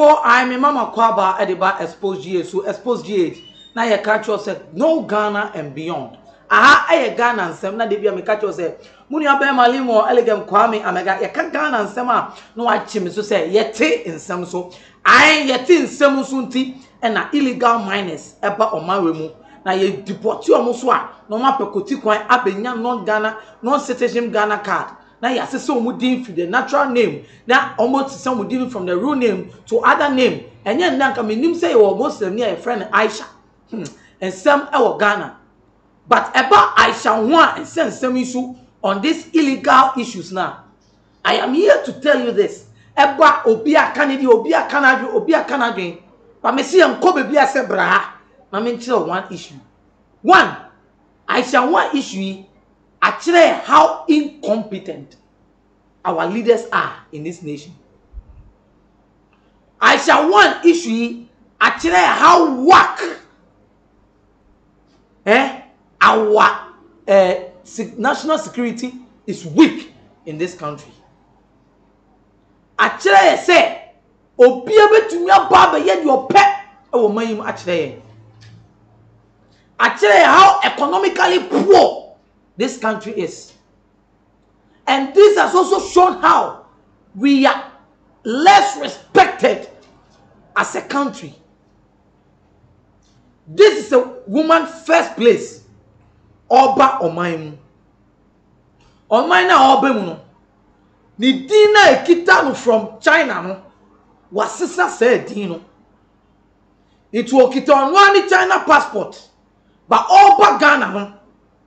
before I me mama kwaba ediba Xposed GH so Xposed GH na ye catch us no Ghana and beyond. Aha aye Ghana nsem na de bia me catch us munu abe malimo elegem kwame amega ye ka Ghana nsem a no achi me so say ye te nsem so I ye te nsem so nti na illegal miners eba omawe mu na ye deport omo so a no ma pekoti kwan abenya non Ghana non citizen Ghana card. Now you say so din from the natural name. Now almost some din from the real name to other name. And then now me nim say you almost near a friend Aisha. And some our Ghana. But about Aisha Huang and some issue on these illegal issues now. I am here to tell you this. About Obia Canada, Obia Canada, Obia Canada. But me see am Kobe Bia se bra. Na me tell one issue. One, Aisha Huang issue. Actually, how incompetent our leaders are in this nation. Aisha Huang issue actually how whack our national security is weak in this country. Actually, say obi abetumi aba be ye your pet e wo mayim actually how economically poor this country is. And this has also shown how we are less respected as a country. This is a woman first place. Oba Omaimu. Omaina Obemuno. Ni dina ekita from China no. Wasisa said dino. It will kita on one China passport. But Oba Ghana no.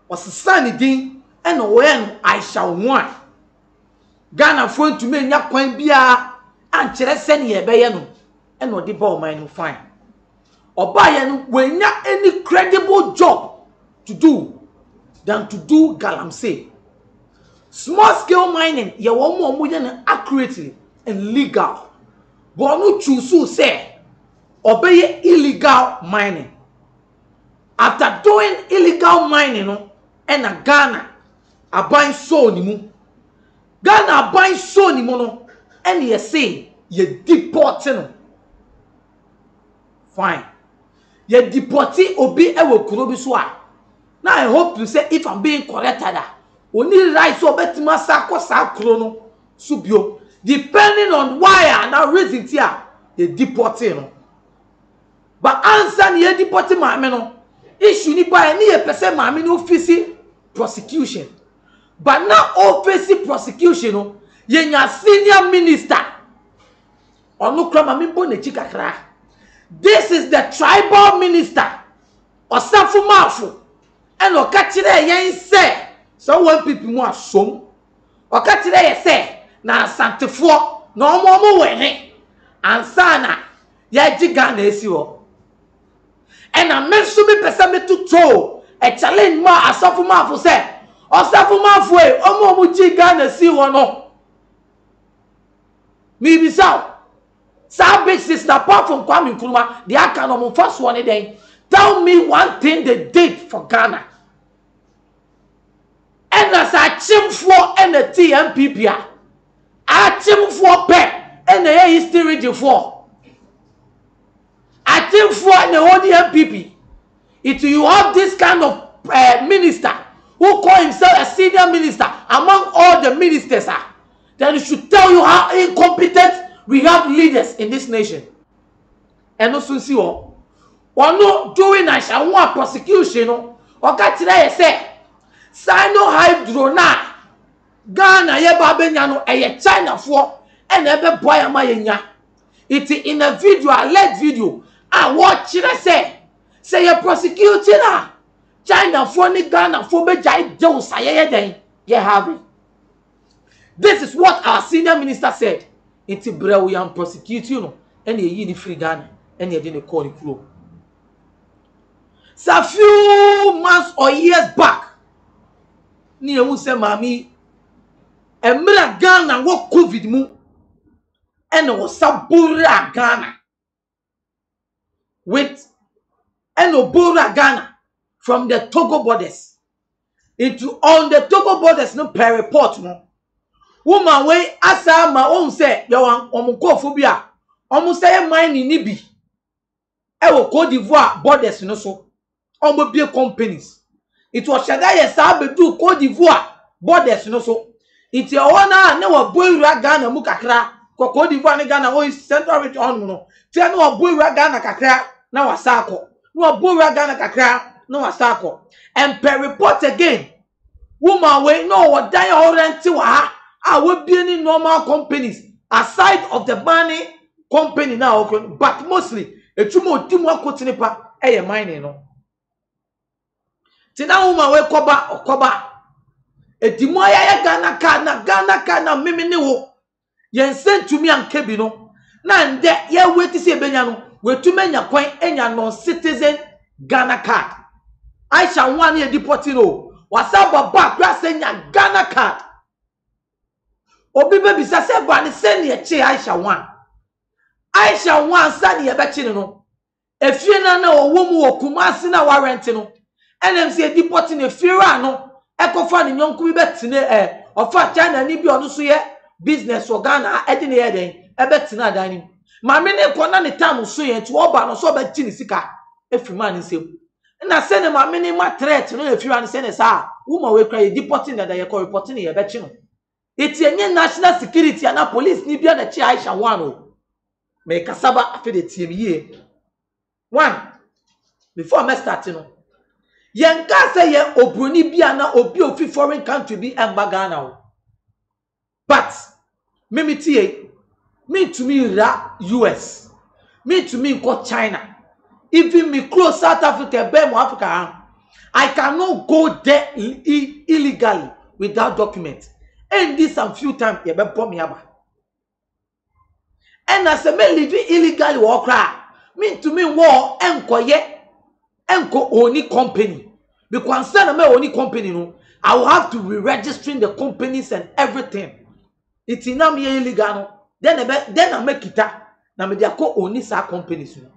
Was sunny din and when Aisha Huang Ghana phone to me nya kwan bia and chere send ye be ye no and no de ball mine fine oba ye no when nya any credible job to do than to do galamsey small scale mining ye wo mo ye no accurately and legal but no choose say obey illegal mining. After doing illegal mining no and a Ghana buying so ni mu Ghana buying so ni mu no and you say you deport no fine you deport obi e wo kuro bi so a now I hope to say if I'm being corrected only right so betima sako sakro no subio depending on why and now reason here you deport no but answer you deport ma me no issue ni by any person mami no face prosecution but now all face prosecution no yenya senior minister onu kra mami bo na chikakra. This is the tribal minister Osafu Mafu and okachire yen say so one people mu asom okachire ye say na santefo na omo wene ansana ya jiga na esi ho. And I mention me person me to throw a challenge ma Osafu Mafu say Osafu Mafu e omo mu jiga na si ho no mi bisa sa basis na apart from Kwame Nkrumah the aka no mo first one then tell me one thing they did for Ghana and as a chimfo and the TMPP a chimfo pe and the history region for a chimfo and the ODMPP if you have this kind of minister who call himself a senior minister among all the ministers then it should tell you how incompetent we have leaders in this nation. And also see what no doing Aisha Huang prosecution no oka tire say Sino hydro na Ghana ye ba benya no eye China for and ebe boy ama yenya it in a video alleged video and what tire say you prosecuting China for ni Ghana for be jai do say den ye have it. This is what our senior minister said. It's bra we am prosecute you no and ye ni free Ghana and ye didn't call it flow. So a few months or years back ni ewu say mami emra Ghana wo COVID mu and was sabura Ghana with and obura Ghana from the Togo borders into on the Togo borders no per report no woman way asa ma on say you want omunkofo bia Almost say mine in Nibi. Ewo Cote d'Ivoire borders no so. Almost be companies. It was Shadaya Sabe do Cote d'Ivoire borders no so. It's your owner, no boy Ghana Mukakra, Cote d'Ivoire and Ghana, or Central Region on no. Tell no boy Ghana Kakra, now a sako. No boy Ghana Kakra, no a sako. And per report again. Woman we no what die already I will be any normal companies aside of the money company now, but mostly a tumo timwa kotinipa mining no. Tina woman we koba a timoya ya Ghana na mimi ni wo yen sent to me and kebi no na nde ye wait to see benya no we to menya kwan enya non citizen Ghana card. Aisha Huang ye deporting no wasaba back senya Ghana card. Obi baby say ba ni send ye che Aisha Huang. Aisha Huang send ye be chi no. Efie na owo mu Kumasi na warrant no. NMC deporting efie no. Ekofa ni nyonku bi betine ofa China ni bi onu so ye business for Ghana e di ne ye den e betina dan ni. Ma me ne ko na ne time so ye nti oba no so be chi ni sika efiri man nsem. Na se ne ma me ne ma threat no efiri an se ne sa woman we kra ye deporting na ye ko reporting ye be chi no. It's a national security and a police ni bia na chi Aisha Huang o. Me kasaba afi de tie me ye. One, before me start no. Yen ka say ye obroni bia na obi ofi foreign country bi emba Ghana o. But me tie me to me ra US. Me to me go China. Even me close South Africa, be mo Africa. I cannot go there illegally without documents. And this some few times you be bomb me aba. And as a me live illegally walk me to me war enko only company. Because send me only company no, I will have to re-registering the companies and everything. It's in me illegal no. Then I make it na me dia ko only sa companies no.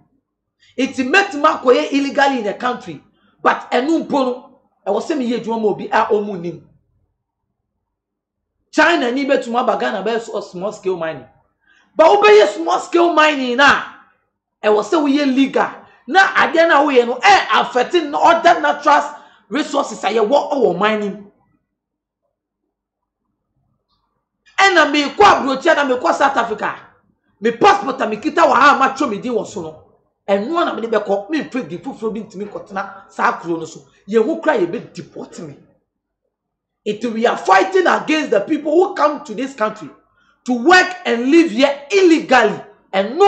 It's make ma ko illegally in the country, but enu mpo no I was say me ye dwuma obi a omu nim. China ni betuma bagana be so small scale mining. But obey small scale mining na e was say we legal. Na ade na we no affecting other natural resources aye wo mining. And na me ko abrochi na me ko South Africa. Me passport me kita wa ha ma twa me din wo so no. Enu na me be ko me free di fufuro bi ntimi kotena sa kro no so. Ye hu kra ye be deport me. We are fighting against the people who come to this country to work and live here illegally and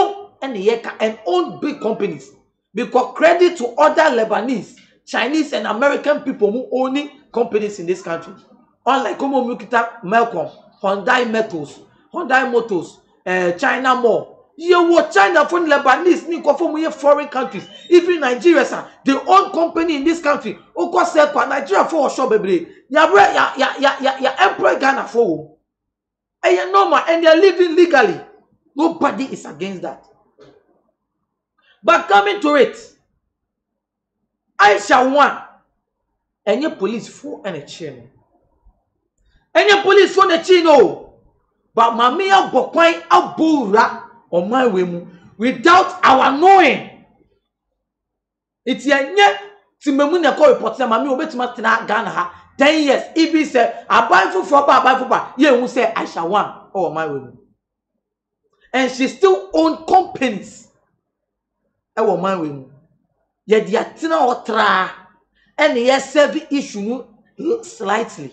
own big companies. Because credit to other Lebanese, Chinese, and American people who owning companies in this country. Unlike Komo Mukita Malcolm, Hyundai Metals, Hyundai Motors, China Mall. You watch China from Lebanese, Nico from foreign countries, even Nigeria, sir. They own company in this country. Oko Sekwa, Nigeria for a shop, baby. Ya employ Ghana for. And you normal, and they're living legally. Nobody is against that. But coming to it, Aisha Huang, and your police for and a chin. And your police for the chino. But Mamia Bokwai Abura on my way without our knowing. It's yet Timamuna call report Mammy Obetima Ghana 10 years. If he said, I buy for ye will say Aisha Huang or my way. And she still own companies. I want my way. Yet the Atina or tra and the serve issue slightly.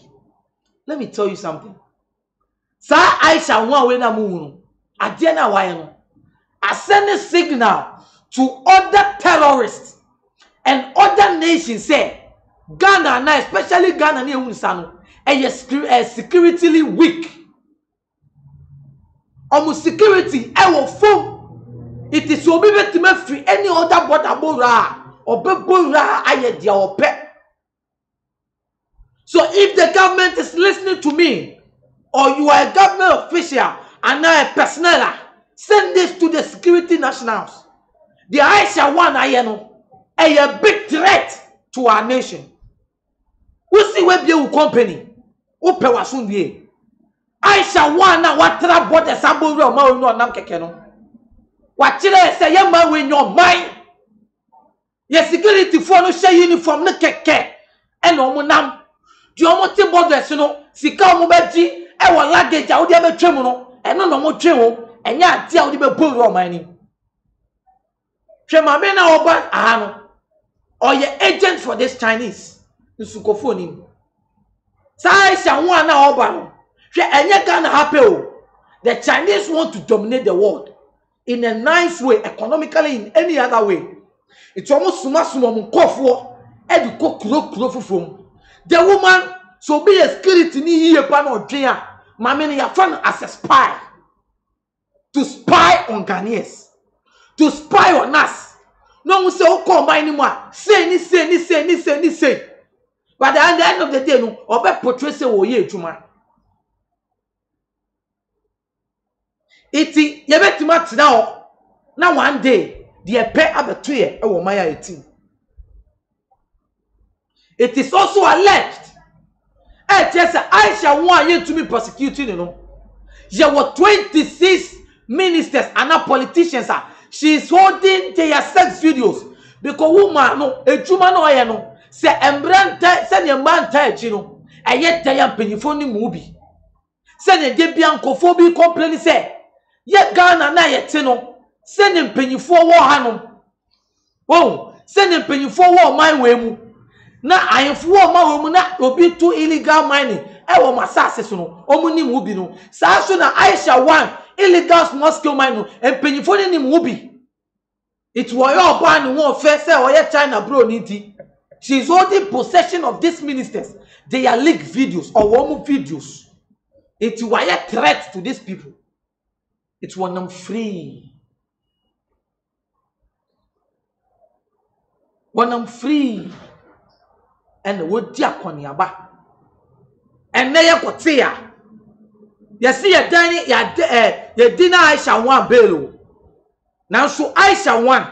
Let me tell you something. Sa Aisha Huang when I move. I didn't know why. I send a signal to other terrorists and other nations say Ghana now, especially Ghana near Unsano, and security weak. Almost security, I will phone. It is so big to make free any other border bora or bora aye dia or pet. So if the government is listening to me, or you are a government official and now a personnel, send this to the security nationals. The Aisha Huang ayeno a big threat to our nation. We see where be company. Upe wasunye. Aisha Huang na watra bode saburi o ma onu onam keke no. Wachire say yema we your mind. Ye security for no share uniform no keke. And omunam. Di omo te borders no sika omo beji e wo luggage a wo dia betwem no eno no mo twe ho enya ade a wo dia beburu o man ni. Hwe ma me na oba aha no. Or ye agent for this Chinese. Nsukofo ni. Sa Aisha Huang na oba no. Hwe enye Ghana happy o. The Chinese want to dominate the world in a nice way, economically, in any other way. It's almost suma mukofo eduko kuro from the woman. So be a security ni here pano drea. Mamini ya fan as a spy to spy on Ghanaians, to spy on us. No one say oh my anymore. Say. But at the end of the day, no, obe portray say oh ye juma. Iti yebetima tina na one day the pay abetue e wo maya 18. It is also alleged Aisha Huang yet to be prosecuting, you know. There were 26 ministers and politicians. She is holding their sex videos because woman no a juma no ya no se embranta se ne man tachi no ayet ya penifoni mubi se ne de biankofo bi complain say ye Ghana na yete no se ne mpanyifo wo ha no oh se ne mpanyifo wo man we mu na ayefo wo man we mu na obi to illegal mining e wo masase so no omuni mu bi no sa so na Aisha Huang illegal small scale mining mpanyifo ni mu bi it was your ban won first say oye China bro niti she is holding possession of these ministers they are leaked videos or woman videos it was a threat to these people. It's one them free. One them free. And the word diakoniaba. And now you got here. You see a dining ya dinner Aisha Huang belo. Now so Aisha Huang.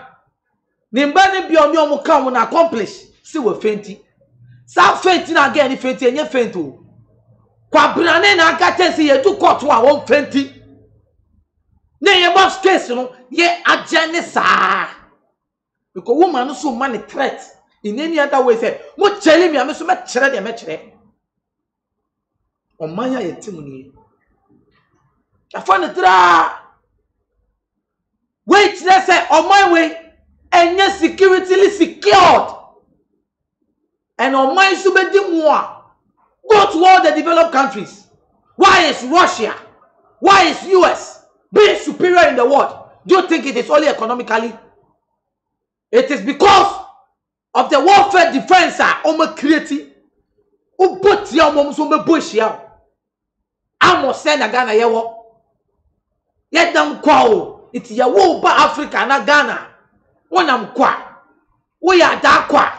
Nimbani bi omi omo kan won accomplish. See we fainty. Sa fainty na again ni fainty enye fainto. Kwa brane na aka tensi ye do court wa won fainty. Ne ye boss case no ye agene sa because woman no so man threat in any other way say mo chele me so me chere de me chere o manya ye timu ni afa ne tra wait let's say on my way enye security secured and on my so be di mo go to all the developed countries. Why is Russia, why is US being superior in the world? Do you think it is only economically? It is because of the warfare defense almost creating. Who put your moms on the bush here? I must send a Ghana yewo. Yet them quo. It's your war by Africa na Ghana. When I'm qua. We are dark qua.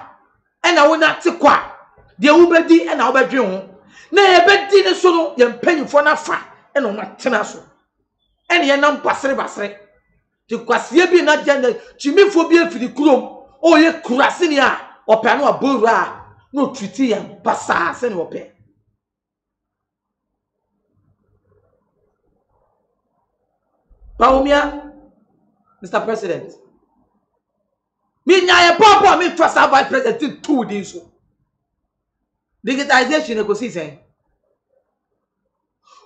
And I will not see qua. The ubedi and our bedroom. Nay, a bed dinner so young penny for na fa and on my tenaso. And ye nam basre to quasia be not gender chimiphobia for the chrome or ye crassinia or panoa burra no treaty and passas and ope. Paumia, Mr. President. Me nya papa me first vice president 2 days. Digitization go see saying.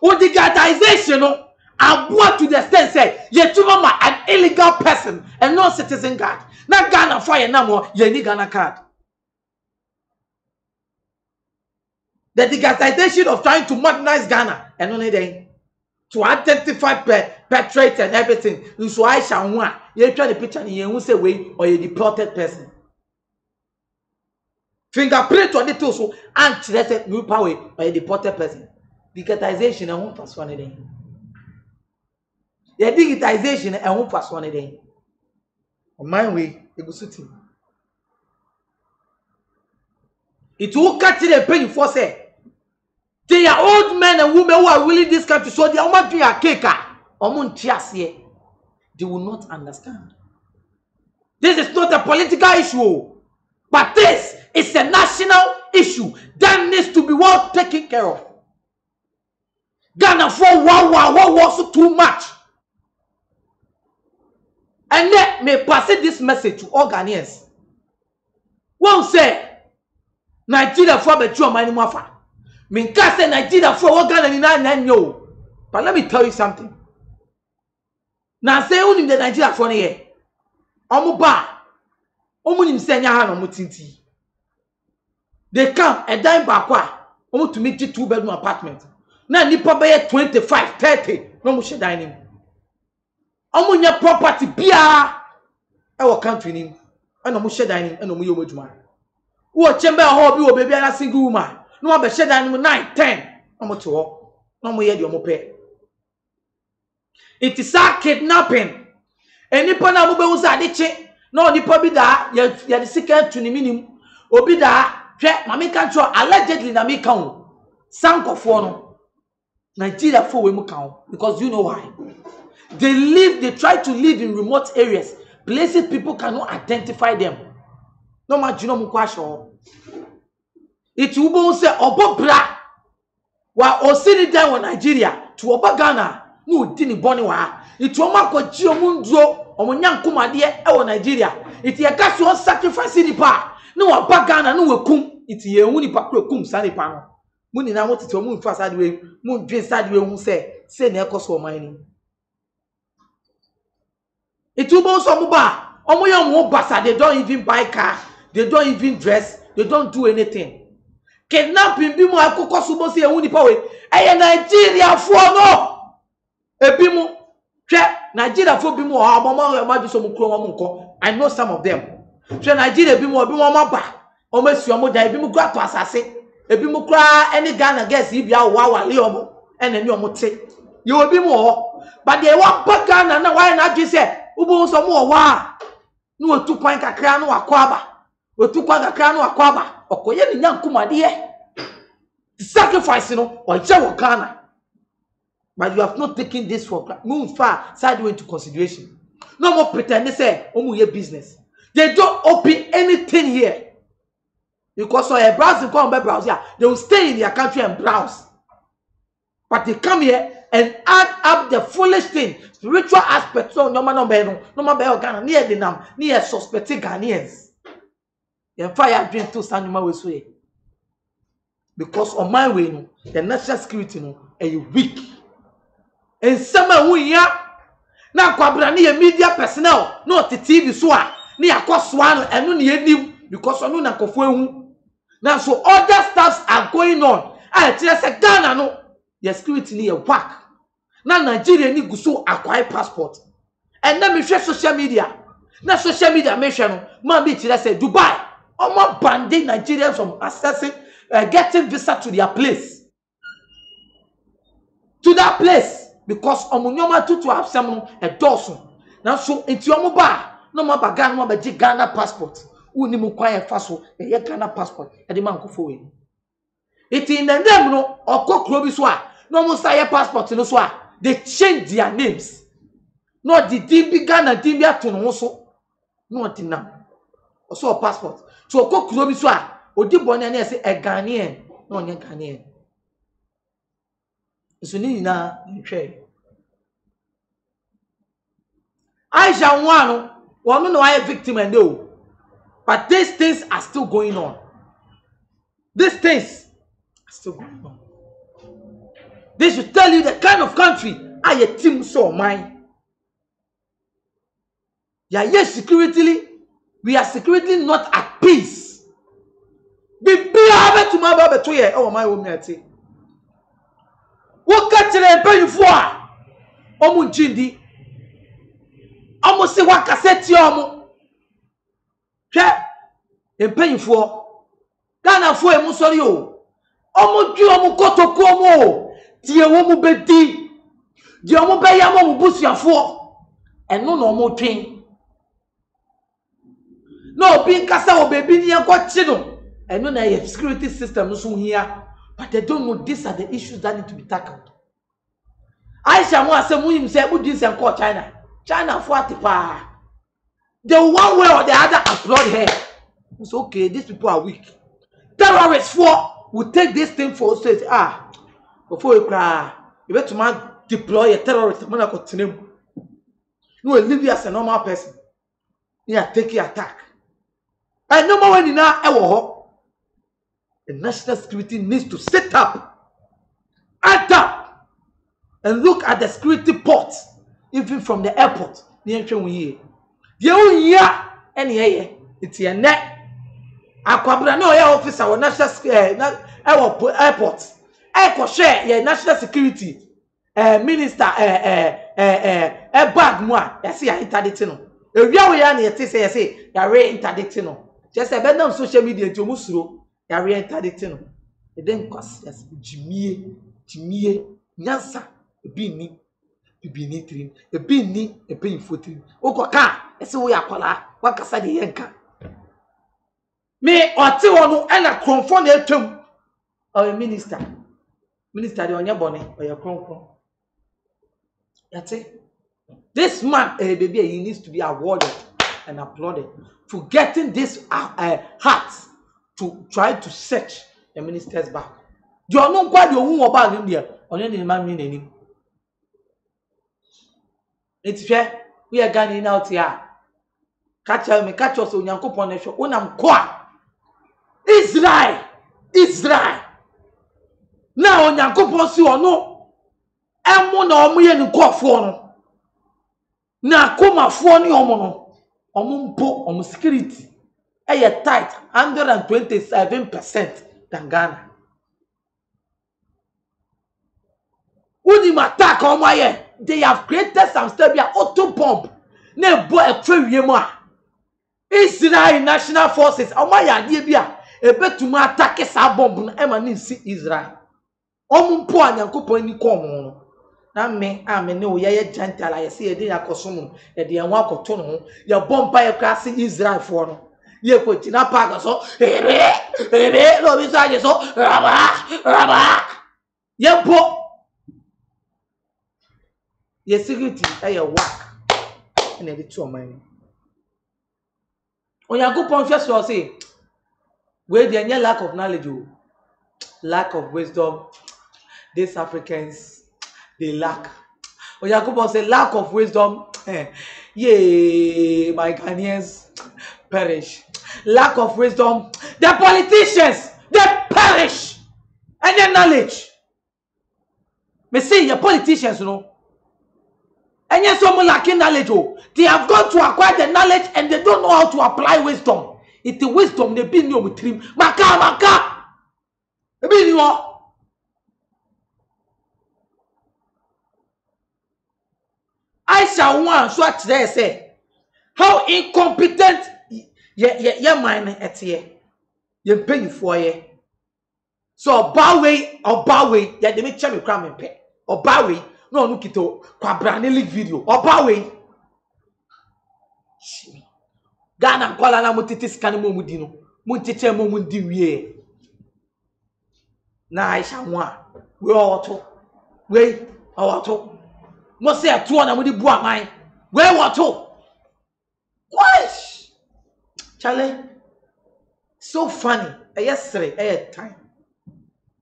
O digitization no aboa to the extent say ye tuma an illegal person and non citizen card. Na Ghana for ye na mo ye ni Ghana card. The digitization of trying to modernize Ghana and only then to identify perpetrators and everything. So Aisha Huang, you try the picture and you say way or a deported person. Fingerprint on the torso and treated new power or a deported person. Digitization and one pass one day. The digitization and one pass one day. On my way, it was sitting. It will catch the penny for say. They are old men and women who are willing this country, so they are not doing a cake. They will not understand. This is not a political issue, but this is a national issue that needs to be well taken care of. Ghana for wow, so too much. And let me pass this message to all Ghanaians. One say Nigeria for betu money mafa. Me can say Nigeria for what Ghana ni no. But let me tell you something. Now say unim the Nigeria for ne. Omo ba. Omo nim say nya ha no mutinti. They come a dime back omo to meet 2-bedroom apartment. Na nipa be 25, 30 no mo she dining. Omo nya property bia e wo country nim. And no mo she dining and no mo yomo djuma. Wo chembe ho bi wo baby na single woman. No be she dining 9, 10. Omo to ho. No mo ye de omo pe. It is a kidnapping. Enipa na mo be usa de che. No nipa bi da ya de second to ni minim. Obi da hwe mama kan tro allegedly na me kan. Sankofo no. Nigeria for we mu kan because you know why? They try to live in remote areas, places people cannot identify them. No matter no mu kwasho. It will say obobra wa osini down in Nigeria to oba Ghana no dini boni wa. It will ma ko ji omundro omonyankumade e wo Nigeria. It ye ka so sacrifice ni pa. No oba Ghana no wekum. It ye hu ni pa kum sa ni pa no. Muni na motete o mu fa sade we mu dwen sade we hu say na ekoso oman ni. It will also muba. Omo basa, they don't even buy car, they don't even dress, they don't do anything. Kidnapping bimu akoko subo si ehuni pa we. Eye Nigeria fo no. Ebimu hwe Nigeria fo bimu o abomo ma so mu kro mo nko. I know some of them. Hwe Nigeria bimu obi mo ba. Omo esu omo dan ebimu kra to asase. Ebimu kra any Ghana girls ibia wa wale omo. Ene ni omo te. Ye obi mo but they want back Ghana na why na dwi say ubo so mo wa no otu kwan kakra no akwaba otu kwan kakra no akwaba okoye ni nyankumade sacrifice no o je wo Ghana but you have not taken this for move far sideways into consideration. No more pretend they say omu ye business. They don't open anything here because so a browsing come by browse here, they will stay in their country and browse, but they come here and add up the foolish thing, spiritual aspects. So no man Ghana near the nam near suspected Ghanaians. The fire drink to stand my way because on my way no, the national security no are weak. And some who ya na kwabra ne media personnel no the TV so a ne yakoswa no eno ne anim because onu na kofo ehu. Now so other stuffs are going on. I tell say Ghana no your security ni whack. Now Nigeria ni guso acquire passport. And then me share social media. Now social media me share no man be tell say Dubai. Omo banding Nigerians from accessing getting visa to their place. To that place because omunyoma to have some a dozen. Now so into omo ba no ma ba Ghana no ba Ghana passport. Uni mu kwanye faso e Ghana passport e de man ko fo we. It in the name no okokro bi so a no mo say passport no so a they change their names. No the dimbi Ghana dimbi ato no so. No the nam. Also a passport. So okokro bi so a odi bone na say a Ghanaian no onye Ghanaian. So ni na nhwe. Aisha Huang no no I victim and no. But these things are still going on. These things are still going on. They should tell you the kind of country I a team so mine. Yeah, yes, security. We are secretly not at peace. Be have to my baby to ye. Oh my woman. What catch the pay for? Omu Jindi. Omu se wa cassette omu. Paying for Ghana for a sorry. Omo du omo kotoko omo. Tie omo bedi. Di omo be ya omo busuafo. Eno no omo twin. No be kasa o baby ni enkochi no. Eno na your security system so here. But they don't know these are the issues that need to be tackled. Aisha Huang say mu him say bu dis and call China. China for atipa. The one way or the other applaud her. It's okay, these people are weak. Terrorists will take this thing for us. Before you cry, you better deploy a terrorist. No, leave you as a normal person. Yeah, take your attack. And no more when now the national security needs to sit up, act up, and look at the security ports, even from the airport. The any it's your neck. Akwabra no ya officer or national airport. I share your national security minister bag moi. You see I interdict no. Ewia we ya na yete say ya re interdict no. Just say be na social media nti omusuro ya re interdict no. E den kwase yes jimie nyansa ebi ni bibini trim ebi ni ebi infotrim. Okoka ese wo ya kwala wakasa de yenka. Me oti wonu ena kronfo na etwam or minister de onye bone or your kronfo yate this man baby he needs to be awarded and applauded for getting this heart to try to search the minister's back. Do you know kwa de ohun oba nim de onye ni man mi nanim etifie we are Ghana out here catch us onyankopon na hwe wonam kwa Israel na onyankopon si ono emu na omo ye nkofo no na komafo ni omo no omo mpo omo security tight 127% than Ghana. Uni attack omo ye they have created some stabia auto bomb na bo ekwe mu a Israel National Forces omo ya de bia ebetuma attack sa bomb na ema ni si Israel omumpo anyankopon ni kom na me ne o ye gentle aye se ye de yakosom ye de enwa akoto no ye bomba ye klase Israel for no ye ko tina park so ebe lo bi sa so raba ye bo ye security aye work na de to man onyankopon hwe so say we dey lack of knowledge lack of wisdom. These Africans, they lack. Oyakubo say lack of wisdom. Yay, my Ghanaians perish. Lack of wisdom. The politicians, they perish. And their knowledge. Me see your politicians, you know. And yes, someone lacking knowledge. They have gone to acquire the knowledge and they don't know how to apply wisdom. It's the wisdom they be new with him. Maka. Be new. Aisha Huang so today say how incompetent ye mind etie ye pay for ye so obawe ye de me che me kra me pe obawe no no kito kwabra ne leak video obawe Ghana kwala na mutiti scan mo mudi no mutiti mo mundi wie na Aisha Huang we oto Must say a 200 with the boy mine. Where what to? What? Charlie, so funny. Yesterday, time.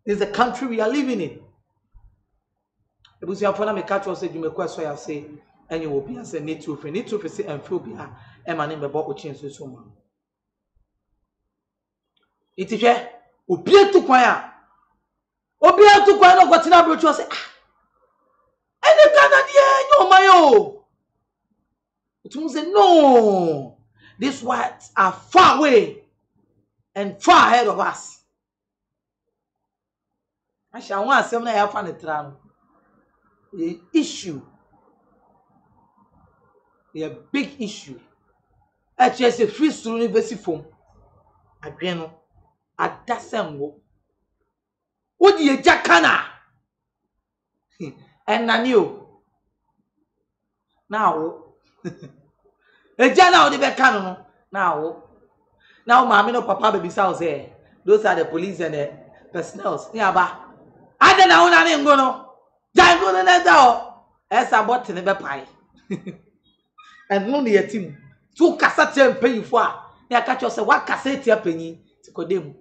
This is the country we are living in. It was your phone. I catch you say you make question. I say, and you will be as a need to say and feel be a man in the boat will change so much. It is here. Obia to choir. Obia to choir. No, what in our say. And the Canadian, no, my it means no. These whites are far away and far ahead of us. I shall want to say, I have found the issue, a big issue. Actually, a free student university form. Again, at that same wo. What ye Jackana? And I knew now. A jana the becano now. Now, mammy, no papa, baby, house here. Those are the police and the personnel. Yeah, but I don't know. I didn't go no. Jango the net out as I bought in the pie. And only a team. 2 cassette pay for. Yeah, catch yourself. What cassette your penny to condemn?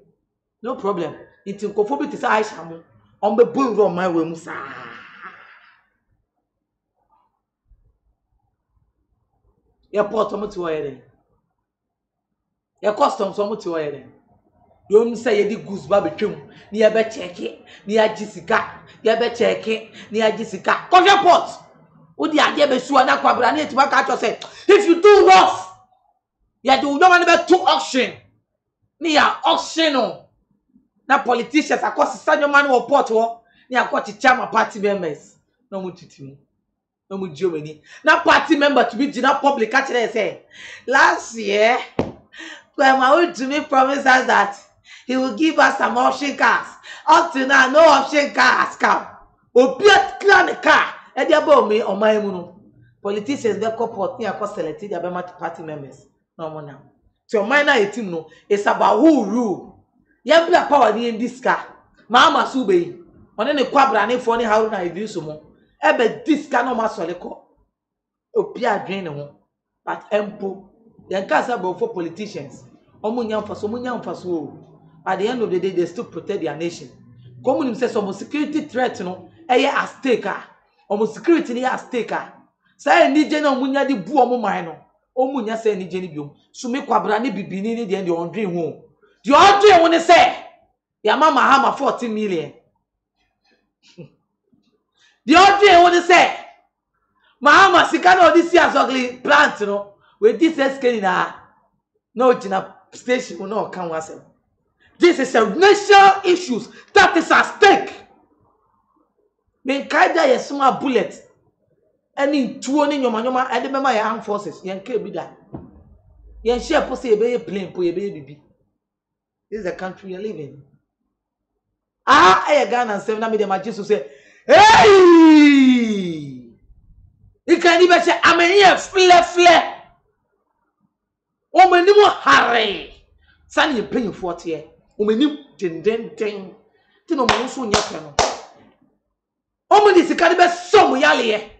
No problem. It's in conformity to Aisha on the bull on my way, Musa. Airport omo ti wo yede. Your customs omo ti wo yede. You say you did goose babetwem. Ni ye be check it. Ni ya jisika. Ye be check it. Ni ya jisika. Come airport. Odi ade be su na kwabra na etima ka cho say if you do rough you do no man be to auction. Ni ya auction no. Na politicians akọ sisanyo man wo port wo. Ni akọ chichama party members. No mu titimu. No mu Germany. Na party member to be general public actually say last year when my old to me promised us that he will give us some option cars. Up to now, no option cars come. Obiat clan car. And they about me on my moon. Politicians they corporate near cost selected their party members. No more now. So minor 18 no. It's about who rule. You have black power in this car. Mama sube. On any quabra any funny how na do so more. Ebe this car no masoleko. Obiat drain no. But empo. Yan cars about for politicians. Omunyam faso. At the end of the day, they still protect their nation. Common says almost security threat, no, a staker. Almost security near a staker. Say, ni general munya di bu omo mine. O munya say ni jenny bium. So me kwabrani bibini the end your dream home. The dream when they say, your mama hammer 14 million. The dream when they say, Mahama Sikano this year's ugly plant, you know, with this skin in her. No, Gina station will not come once. This is a national issue that is at stake. Men kaida ye small bullet. Any tuoni nyoma and remember your armed forces. Yen ke be that. Yen share pose be plane po ye be. This is the country you live in. I Ghana and 7 me dem Jesus say, hey! You can even say I'm here fle. O meni mo hare. San you paying 40 year. Umenim den ti no mo so nya pe no o mo di sika be so mo yale ye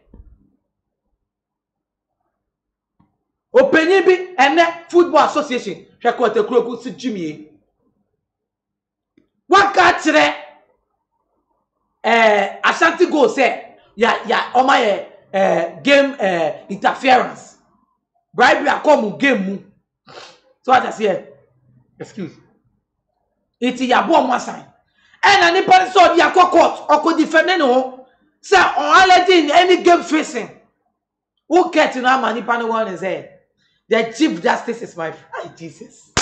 o penyi bi ene football association hwe ko atakuro si jimie waka kire Ashanti go say ya o ma ye game interference bribery akomu game mu so what I say excuse iti ya bo mo sign and any person so dia court or could defend no say on already in any game facing who get to know many panel one is there the chief justice is my Jesus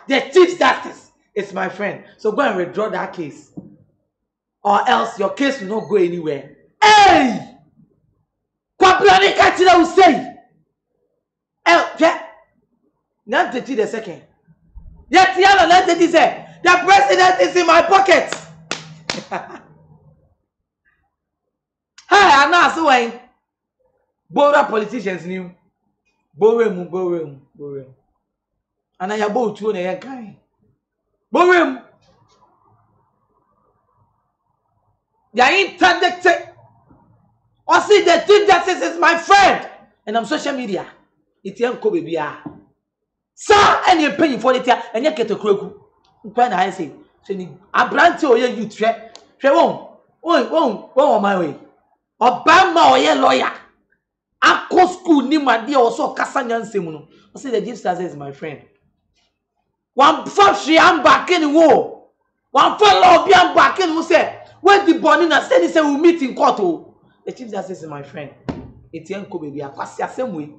the chief justice is my friend, so go and withdraw that case or else your case will not go anywhere. Hey, Kwaplani Katila will say not the second. Yet Yellow let it say the president is in my pocket. Hey, I'm not so wayne. Bora politicians knew. Borem. And I have both two and a kind. Borem. They are interdicted. Or see the chief justice is my friend. And I'm social media. It's young Kobe Bia. Sir, and you're paying for it, and you get a crook. When I say, I brand to you, trap. Won't my way. Obama or your lawyer. I go school near my dear also Cassanyan Simuno. I say the chief justice is my friend. One first she am back in the war. One fellow be am back in who said, when the Bonina said he said we'll meet in court. The chief justice is my friend. It's young Kobe Bia. Pass the same way.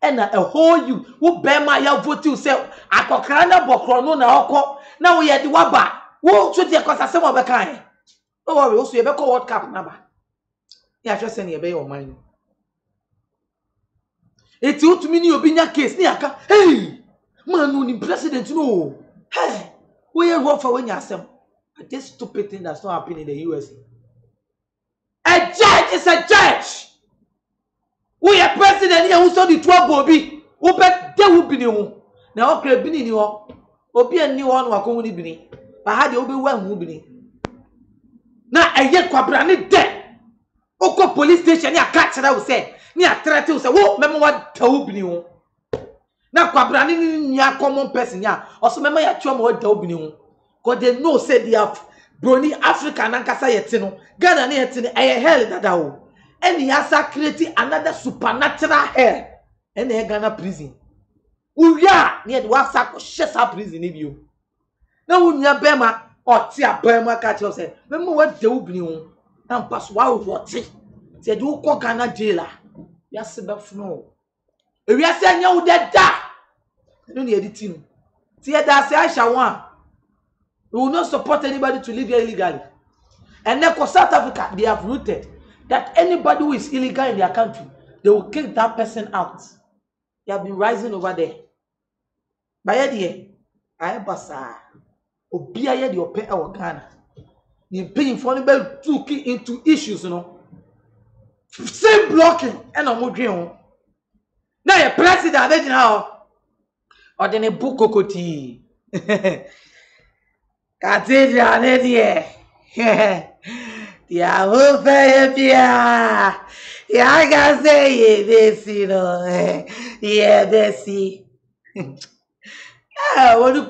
And a whole you who bear my vote to say, I could cry up or chrono now. Now we are the waba. Who should you cause some of the kind? Don't worry, also you better World Cup number. Yeah, just send you a bay or mine. It's you to me, you be in your case. Hey, man, no president, no. Hey, we are for when you are some. This stupid thing that's not happening in the USA. A judge is a judge. We are president here who saw the 12 Bobby. Who bet they will be new. Now, okay, be new. Obi and new one were coming to be. But how the Obi one will be. Now, I yet Quabrani dead. Oko police station, near catch that will say. Near threat to say, oh, remember what to be new. Now, Quabrani near common person, yeah. Also, remember your chum what to be new. Because they know, said they have Brony Africa and Ankasa Yetino. Ghana near to the hell that. and he has created another supernatural hell and the Ghana prison. Uya near the WhatsApp shut up prison if you. Now when you bema or tia bema catch yourself. Remember what they will be on and pass wild what it said you call Ghana jailer. Yes, no. If you are saying you dead da, I don't need editing. See that say Aisha Huang. We will not support anybody to live here illegally. And then for South Africa, they have rooted that anybody who is illegal in their country, they will kick that person out. They have been rising over there. By the way, I am Basa. Obia the open our Ghana. You paying for anybody to key into issues, you know. Same blocking and I'm dream. Now your president, now, or then a book kokoti. Cathedral, lady. Yeah, who pay yeah, I can say this, you know. Yeah, this see. What do you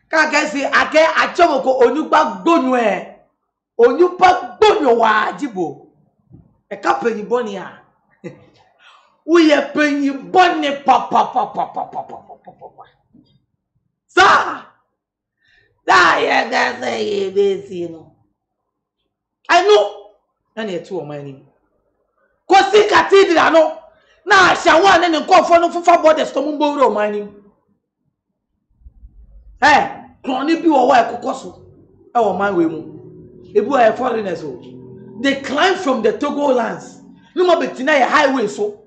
can't say? I can't. I chomoko onupa gonwe. Onupa gonyo wa jibo. A couple in Bonia. We are paying you bonnet papa. Sir, that can say this, you know. I know. And you're two of my name. Kosi Cathedral, no. Now, Aisha Huang and call for no for borders to Mumbo mining. Eh, Cronny be a while cocoso. Our my way. If we are foreigners, they climb from the Togo lands. No more between a highway, so.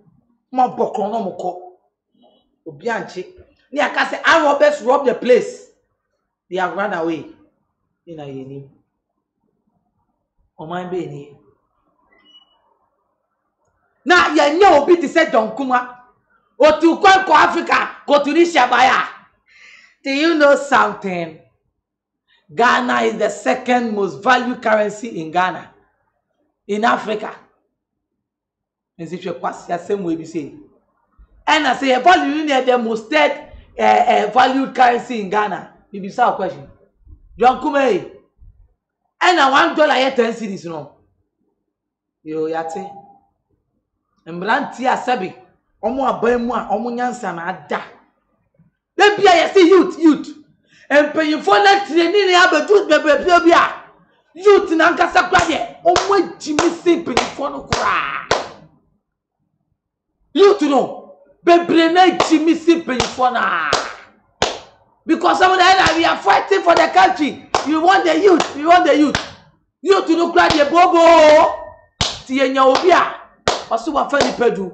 My Bokronomoko. Obianchi. Near Castle, our robbers robbed the place. They have run away. In a year. On my baby. Now, you know, be to say, Don Kuma. Or to go to Africa, go to this Shabaya. Do you know something? Ghana is the second most valued currency in Ghana. In Africa. As if you pass the same way we say. And I say, value the most valued currency in Ghana. You be a question. John Kume. And $1 here 10 cedis, you know. Yo, yate. And Blanty Asabi. Omo abemwa, omo nyansa na ada. Maybe I see youth. And pay you for that training have a tooth baby. Youth in Ankasa Kwade. Omo Jimmy Simple for no cry. Youth know. Baby Jimmy Simple for na. Because some of the we are fighting for the country. You want the youth. You to look like the bobo. Tienya obia. Osu wa fani pedu.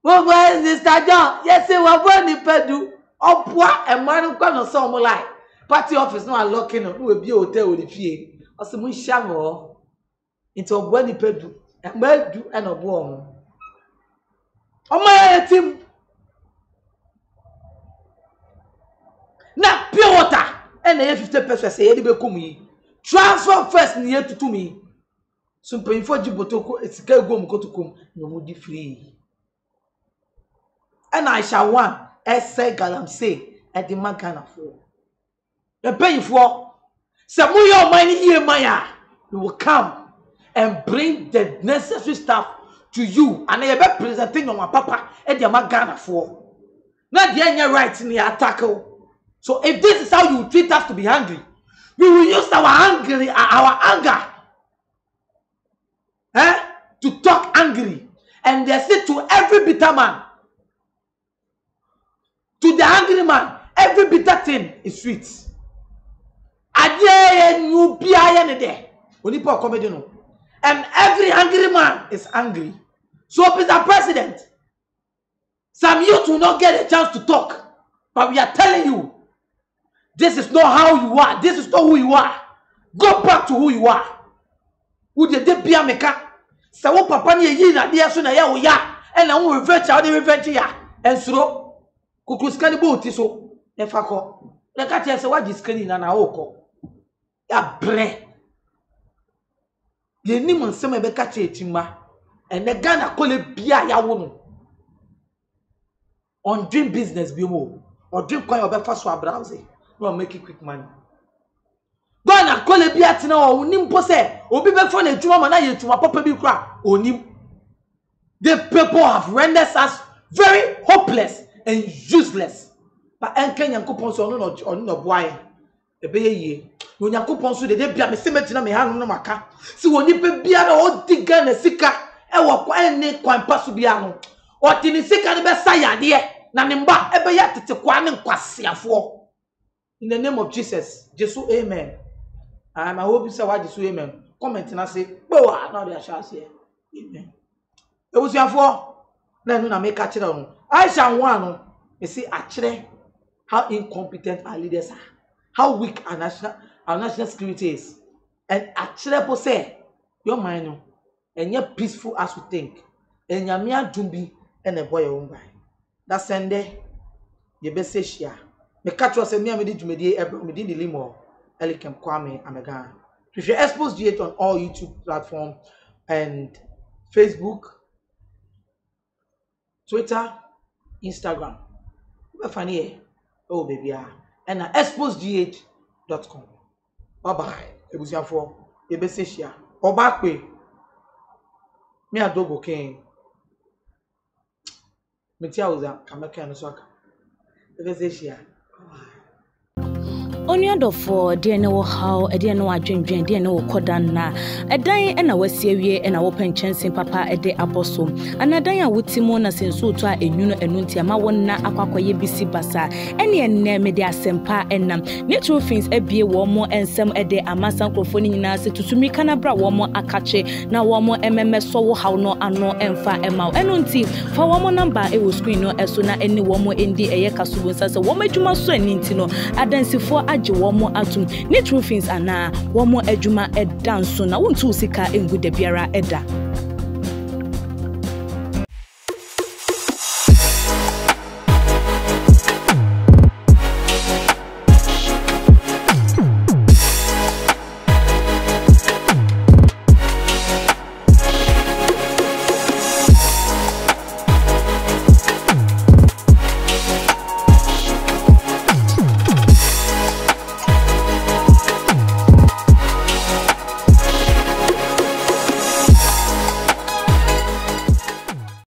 Bobo is Mr. John. Yes, we wa fani pedu. Opwa e manu kwa no so mo like. Party office no unlocking no we bi hotel we fie. Osu mu hia mo. Into obwa ni pedu. E madu e no bo omo. Omo team. Na pure water. And the 50% say, "Any come here. Transfer first near to me. So pay for Jibotoko, it's go to come. No more free." And Aisha Huang, say Galam say, at the man can afford. The pay for some your money here, Maya. We will come and bring the necessary stuff to you. And I be presenting on my papa at the man can afford. Not the any right in the tackle. So if this is how you treat us to be hungry, we will use our anger to talk angry. And they say to every bitter man, to the angry man, every bitter thing is sweet. And every angry man is angry. So Mr. President, some youth will not get a chance to talk. But we are telling you, this is not how you are. This is not who you are. Go back to who you are. Who did they be a meka? So papa ni yi na dia so na ya wo ya. And na wo revenge how they revenge ya. And so kukuskani bo ti so. Effah ko. Le ka tie se wa jiskani na wo ko. Ya bre. Ye ni mo nsem e be ka tie etimma. And the Ghana call it bia ya wo no. On dream business bi mo. Or dream coin obefa so abrause. No make it quick money. Gona kole bi atina o onim po se obi be fo na etuma ma na yetuma papa bi kra onim. The people have rendered us very hopeless and useless. But enken yankopon so no boy ebe ye no yankopon so de bia me semetina me hanu no maka si woni pe bia na o diga na sika e wo kwa ene kwan paso bia no o ti ni sika ne be sayade na ne mba ebe ya tete kwa ne nkwasiafo. In the name of Jesus, Jesus, amen. I hope you say why Jesus, amen. Comment and say, "Boa, now they shall say, amen." It was your for. Then I make catch it on. Aisha Huang, you see, actually, how incompetent our leaders are, how weak our national security is, and actually, say, your mind, and you're peaceful as we think, and you're mere dumbi and a boy own by. That's Sunday, you best say, share. Me catch us me amedi djumedi me di the limo elikem kwame amega. If you Xposed it on all YouTube platforms and Facebook, Twitter, Instagram. We funny oh baby and Xposed.com. Bye bye. Ebusiafo e be se share. Oba pe me adogo ken. Me tia uza kameka no so aka. E be se share. Oniado for dear no how a dear no adwendwen dear no kodan na edan na wasiewie na wo penchen papa ede aboso anadan a wotimo na senso to a enwuno enunti ama wonna akwakoye bisi basa ene enne me de asempa enam natural things ebie wo mo ensem ede amasan krofo ni nyina se tutumi kana bra wo mo akache na wo mo emmeso wo haw no ano emfa ema enunti fa wo mo number e wo screen no eso na ene wo mo endi eye kaso wonsa se wo madwuma so aninti no adansifo age womo atum natural things ana womo adwuma edanso na wontu sika engu da biara eda